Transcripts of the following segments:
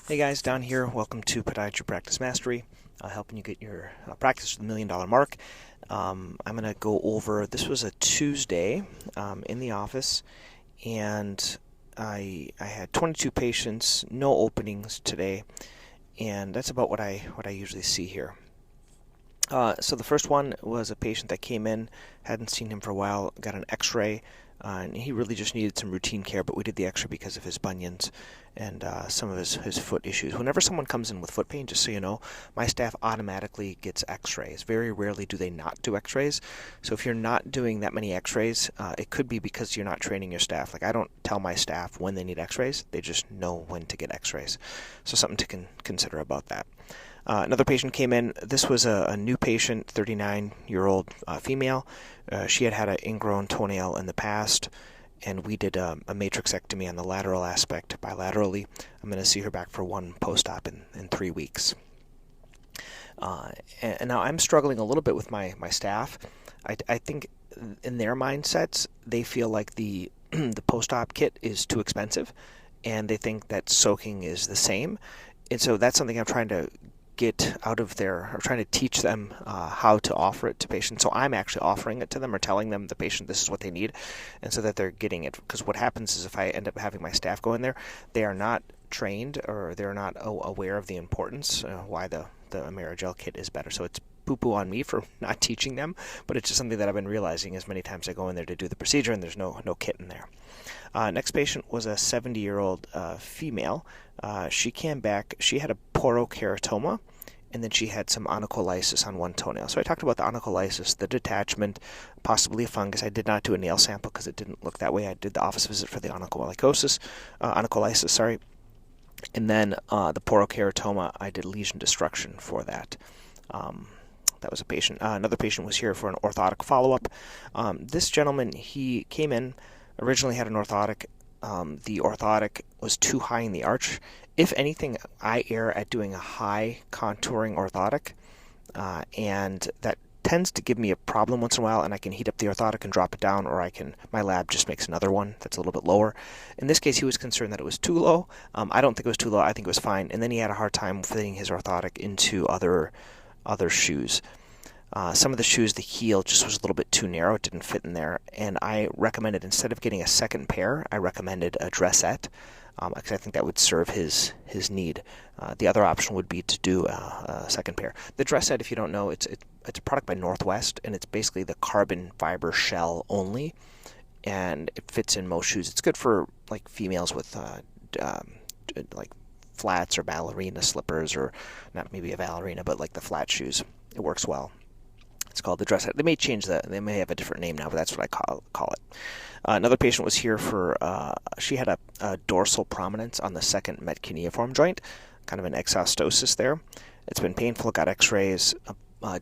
Hey guys, down here. Welcome to Podiatry Practice Mastery, helping you get your practice to the $1,000,000 mark. I'm going to go over, this was a Tuesday in the office, and I had 22 patients, no openings today, and that's about what I usually see here. So the first one was a patient that came in, hadn't seen him for a while, got an x-ray, and he really just needed some routine care, but we did the x-ray because of his bunions and some of his foot issues. Whenever someone comes in with foot pain, just so you know, my staff automatically gets x-rays. Very rarely do they not do x-rays. So if you're not doing that many x-rays, it could be because you're not training your staff. Like, I don't tell my staff when they need x-rays. They just know when to get x-rays. So something to consider about that. Another patient came in. This was a new patient, 39-year-old female. She had an ingrown toenail in the past, and we did a matrixectomy on the lateral aspect bilaterally. I'm going to see her back for one post-op in 3 weeks. And now I'm struggling a little bit with my staff. I think in their mindsets, they feel like the post-op kit is too expensive, and they think that soaking is the same. And so that's something I'm trying to get out of there, or trying to teach them how to offer it to patients. So I'm actually offering it to them, or telling them, the patient, this is what they need, and so that they're getting it. Because what happens is, if I end up having my staff go in there, they are not trained, or they're not aware of the importance, why the Amerigel kit is better. So it's poo-poo on me for not teaching them, but it's just something that I've been realizing as many times I go in there to do the procedure, and there's no kit in there. Next patient was a 70-year-old female. She came back. She had a porokeratoma, and then she had some onycholysis on one toenail. So I talked about the onycholysis, the detachment, possibly a fungus. I did not do a nail sample because it didn't look that way. I did the office visit for the onycholysis, and then the porokeratoma, I did lesion destruction for that. That was a patient. Another patient was here for an orthotic follow-up. This gentleman, he came in, originally had an orthotic. The orthotic was too high in the arch. If anything, I err at doing a high contouring orthotic, and that tends to give me a problem once in a while, and I can heat up the orthotic and drop it down, or my lab just makes another one that's a little bit lower. In this case, he was concerned that it was too low. I don't think it was too low. I think it was fine. And then he had a hard time fitting his orthotic into other shoes. Some of the shoes, the heel just was a little bit too narrow. It didn't fit in there. And I recommended, instead of getting a second pair, I recommended a dressette, because I think that would serve his need. The other option would be to do a second pair. The dressette, if you don't know, it's a product by Northwest, and it's basically the carbon fiber shell only, and it fits in most shoes. It's good for like females with like flats or ballerina slippers, or not maybe a ballerina, but like the flat shoes. It works well. It's called the dressette. They may change that. They may have a different name now, but that's what I call it. Another patient was here for, she had a dorsal prominence on the second metcuneiform joint, kind of an exostosis there. It's been painful, got x-rays.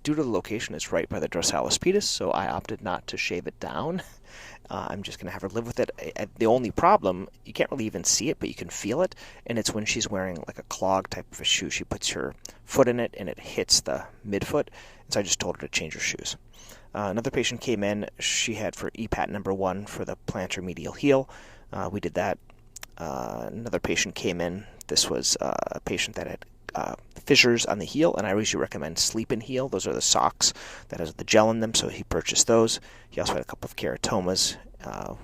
Due to the location, it's right by the dorsalis pedis, so I opted not to shave it down. I'm just going to have her live with it. The only problem, you can't really even see it, but you can feel it, and it's when she's wearing like a clog type of a shoe. She puts her foot in it, and it hits the midfoot, and so I just told her to change her shoes. Another patient came in. She had for EPAT number 1 for the plantar medial heel. We did that. Another patient came in. This was a patient that had fissures on the heel, and I usually recommend sleep and heel. Those are the socks that has the gel in them, so he purchased those. He also had a couple of keratomas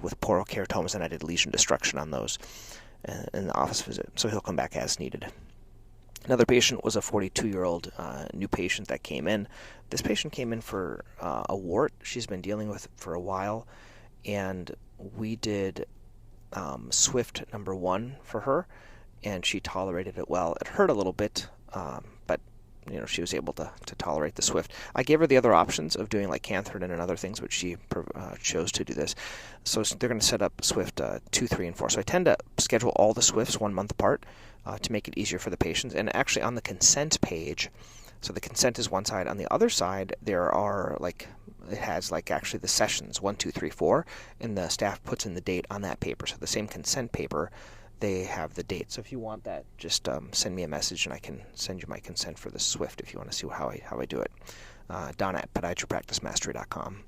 with porokeratomas, and I did lesion destruction on those in the office visit, so he'll come back as needed. Another patient was a 42-year-old new patient that came in. This patient came in for a wart she's been dealing with for a while, and we did Swift number 1 for her, and she tolerated it well. It hurt a little bit, but she was able to tolerate the Swift. I gave her the other options of doing like Cantharidin and other things, but she chose to do this. So they're going to set up Swift 2, 3, and 4. So I tend to schedule all the Swifts 1 month apart to make it easier for the patients. And actually on the consent page, so the consent is one side. On the other side, there are it has actually the sessions 1, 2, 3, 4, and the staff puts in the date on that paper. So the same consent paper, they have the date. So if you want that, just send me a message, and I can send you my consent for the Swift if you want to see how I do it. Don at podiatrypracticemastery.com.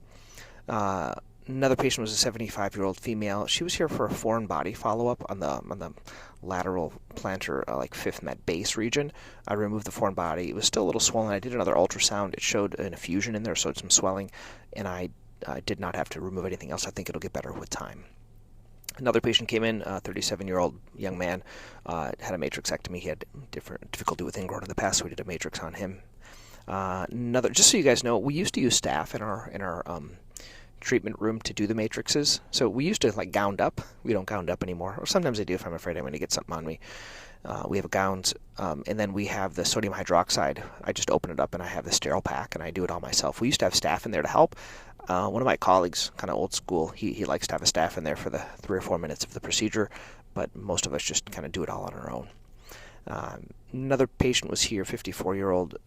Another patient was a 75-year-old female. She was here for a foreign body follow-up on the lateral plantar, like fifth med base region. I removed the foreign body. It was still a little swollen. I did another ultrasound. It showed an effusion in there, so some swelling, and I did not have to remove anything else. I think it'll get better with time. Another patient came in, a 37-year-old young man, had a matrixectomy. He had difficulty with ingrowth in the past, so we did a matrix on him. Just so you guys know, we used to use staff in our treatment room to do the matrices. So we used to like gowned up. We don't gowned up anymore. Or sometimes I do if I'm afraid I'm going to get something on me. We have gowns, and then we have the sodium hydroxide. I just open it up and I have the sterile pack, and I do it all myself. We used to have staff in there to help. One of my colleagues, kind of old school, he likes to have a staff in there for the 3 or 4 minutes of the procedure, but most of us just kind of do it all on our own. Another patient was here, 54-year-old,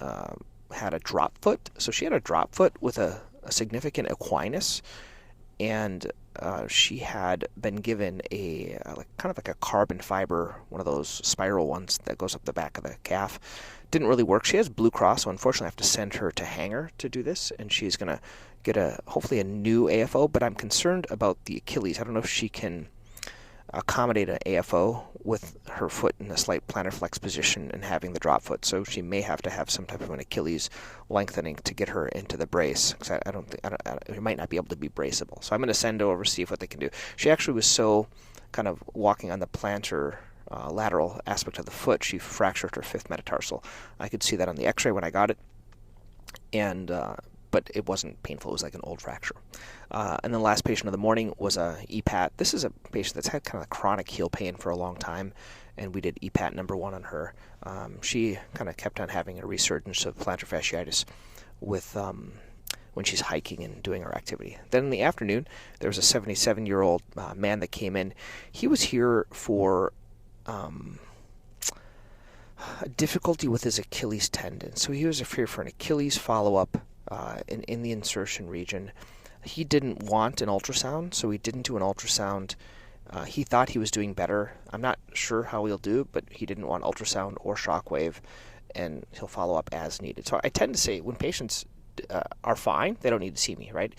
had a drop foot. So she had a drop foot with a significant equinus, and she had been given a kind of like a carbon fiber, one of those spiral ones that goes up the back of the calf. Didn't really work. She has Blue Cross, so unfortunately I have to send her to Hanger to do this, and she's going to get hopefully a new AFO, but I'm concerned about the Achilles. I don't know if she can accommodate an AFO with her foot in a slight plantar flex position and having the drop foot, so she may have to have some type of an Achilles lengthening to get her into the brace, because it might not be able to be braceable. So I'm going to send her over, see what they can do. She actually was so kind of walking on the plantar lateral aspect of the foot, she fractured her fifth metatarsal. I could see that on the x-ray when I got it, and but it wasn't painful. It was like an old fracture. And then the last patient of the morning was a EPAT. This is a patient that's had kind of chronic heel pain for a long time, and we did EPAT number 1 on her. She kind of kept on having a resurgence of plantar fasciitis with when she's hiking and doing her activity. Then in the afternoon, there was a 77-year-old man that came in. He was here for a difficulty with his Achilles tendon. So he was here for an Achilles follow-up in the insertion region. He didn't want an ultrasound, so we didn't do an ultrasound. He thought he was doing better. I'm not sure how he'll do, but he didn't want ultrasound or Shockwave, and he'll follow up as needed. So I tend to say when patients are fine, they don't need to see me, right?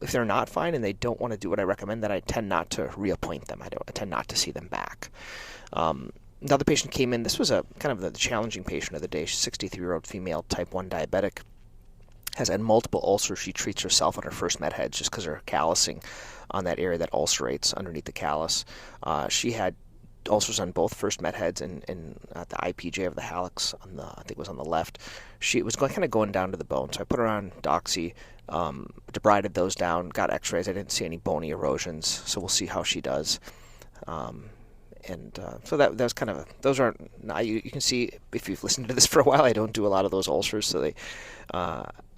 If they're not fine and they don't want to do what I recommend, then I tend not to reappoint them. I tend not to see them back. Another patient came in. This was a kind of the challenging patient of the day. She's a 63-year-old female, type 1 diabetic. Has had multiple ulcers. She treats herself on her first med heads just because of her callousing on that area that ulcerates underneath the callus. She had ulcers on both first med heads and at the IPJ of the hallux on I think it was on the left. She was kind of going down to the bone, so I put her on doxy, debrided those down, got x-rays. I didn't see any bony erosions, so we'll see how she does. So that was kind of those aren't. You can see if you've listened to this for a while, I don't do a lot of those ulcers, so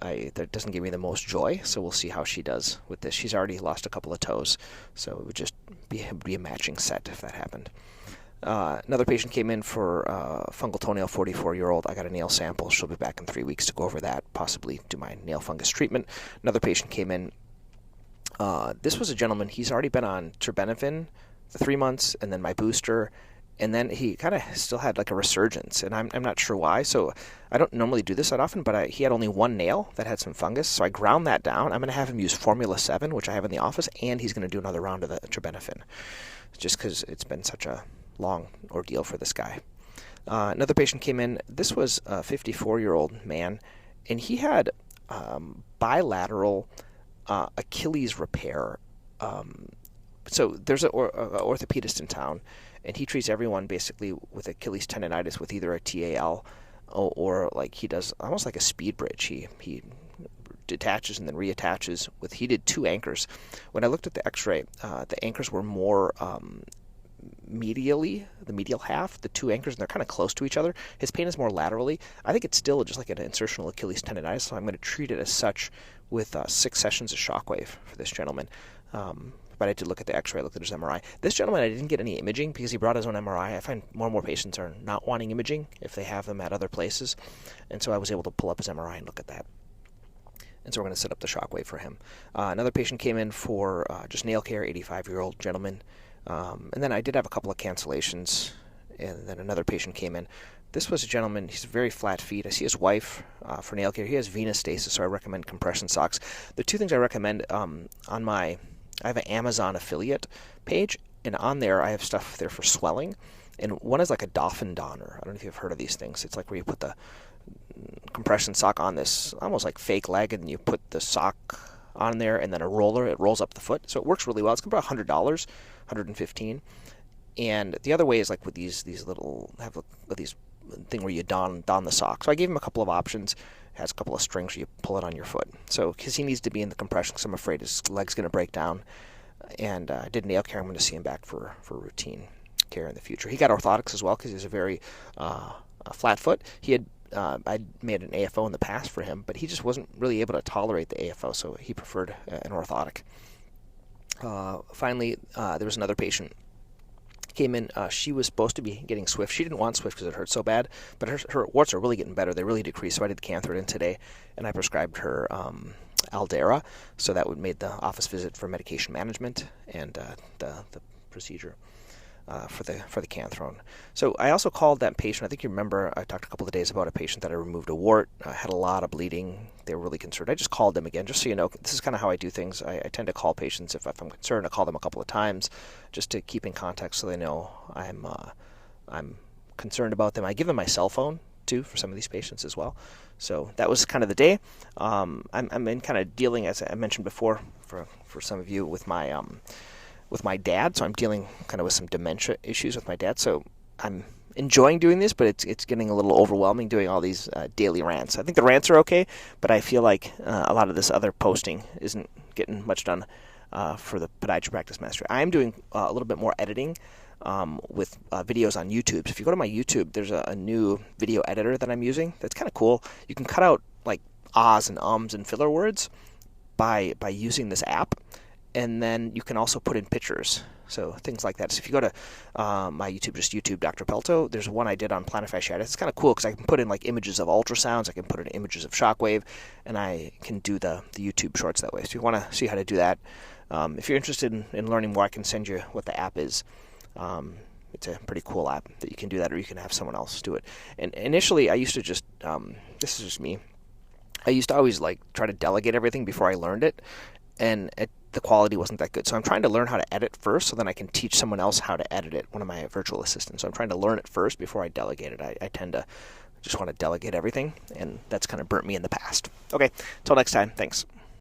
that doesn't give me the most joy. So we'll see how she does with this. She's already lost a couple of toes, so it would just be a matching set if that happened. Another patient came in for fungal toenail, 44-year-old. I got a nail sample. She'll be back in 3 weeks to go over that, possibly do my nail fungus treatment. Another patient came in. This was a gentleman. He's already been on terbinafine for 3 months, and then my booster, and then he kind of still had like a resurgence, and I'm not sure why. So I don't normally do this that often, but he had only one nail that had some fungus, so I ground that down. I'm going to have him use Formula 7, which I have in the office, and he's going to do another round of the terbinafine, just because it's been such a long ordeal for this guy. Another patient came in. This was a 54-year-old man, and he had bilateral Achilles repair. So there's an orthopedist in town, and he treats everyone basically with Achilles tendonitis with either a TAL or like he does almost like a speed bridge. He detaches and then reattaches with. He did 2 anchors. When I looked at the X-ray, the anchors were more medially, the medial half, the 2 anchors, and they're kind of close to each other. His pain is more laterally. I think it's still just like an insertional Achilles tendonitis, so I'm going to treat it as such with 6 sessions of Shockwave for this gentleman. But I did look at the X-ray, looked at his MRI. This gentleman, I didn't get any imaging because he brought his own MRI. I find more and more patients are not wanting imaging if they have them at other places. And so I was able to pull up his MRI and look at that. And so we're going to set up the Shockwave for him. Another patient came in for just nail care, 85-year-old gentleman. And then I did have a couple of cancellations. And then another patient came in. This was a gentleman, he's very flat feet. I see his wife for nail care. He has venous stasis, so I recommend compression socks. The 2 things I recommend on my I have an Amazon affiliate page, and on there I have stuff there for swelling. And one is like a Dolphin Donner. I don't know if you've heard of these things. It's like where you put the compression sock on this almost like fake leg, and you put the sock on there and then a roller. It rolls up the foot. So it works really well. It's about $100, $115. And the other way is like with these little, have these thing where you don the sock. So I gave him a couple of options. It has a couple of strings where you pull it on your foot. So because he needs to be in the compression, because I'm afraid his leg's going to break down. And I did nail care. I'm going to see him back for routine care in the future. He got orthotics as well because he's a very flat foot. He had I made an AFO in the past for him, but he just wasn't really able to tolerate the AFO, so he preferred an orthotic. Finally, there was another patient came in. She was supposed to be getting Swift. She didn't want Swift because it hurt so bad, but her warts are really getting better. They really decreased, so I did Cantharidin today, and I prescribed her Aldera, so that would made the office visit for medication management and the procedure for the cantharidin. So I also called that patient. I think you remember I talked a couple of days about a patient that I removed a wart, had a lot of bleeding. They were really concerned. I just called them again, just so you know. This is kind of how I do things. I tend to call patients if I'm concerned. I call them a couple of times just to keep in contact so they know I'm concerned about them. I give them my cell phone too for some of these patients as well. So that was kind of the day. I'm in kind of dealing, as I mentioned before, for some of you with my dad. So I'm dealing kind of with some dementia issues with my dad. So I'm enjoying doing this, but it's getting a little overwhelming doing all these daily rants. I think the rants are okay, but I feel like a lot of this other posting isn't getting much done for the Podiatry Practice Mastery. I am doing a little bit more editing with videos on YouTube. So if you go to my YouTube, there's a new video editor that I'm using that's kind of cool. You can cut out like ahs and ums and filler words by using this app, and then you can also put in pictures. So things like that. So if you go to my YouTube, just YouTube Dr. Pelto, there's one I did on plantar fasciitis. It's kind of cool because I can put in like images of ultrasounds, I can put in images of Shockwave, and I can do the YouTube shorts that way. So if you want to see how to do that, if you're interested in learning more, I can send you what the app is. It's a pretty cool app that you can do that, or you can have someone else do it. And initially, I used to just, this is just me, I used to always like try to delegate everything before I learned it, and the quality wasn't that good. So I'm trying to learn how to edit first, so then I can teach someone else how to edit it, one of my virtual assistants. So I'm trying to learn it first before I delegate it. I tend to just want to delegate everything, and that's kind of burnt me in the past. Okay, until next time, thanks.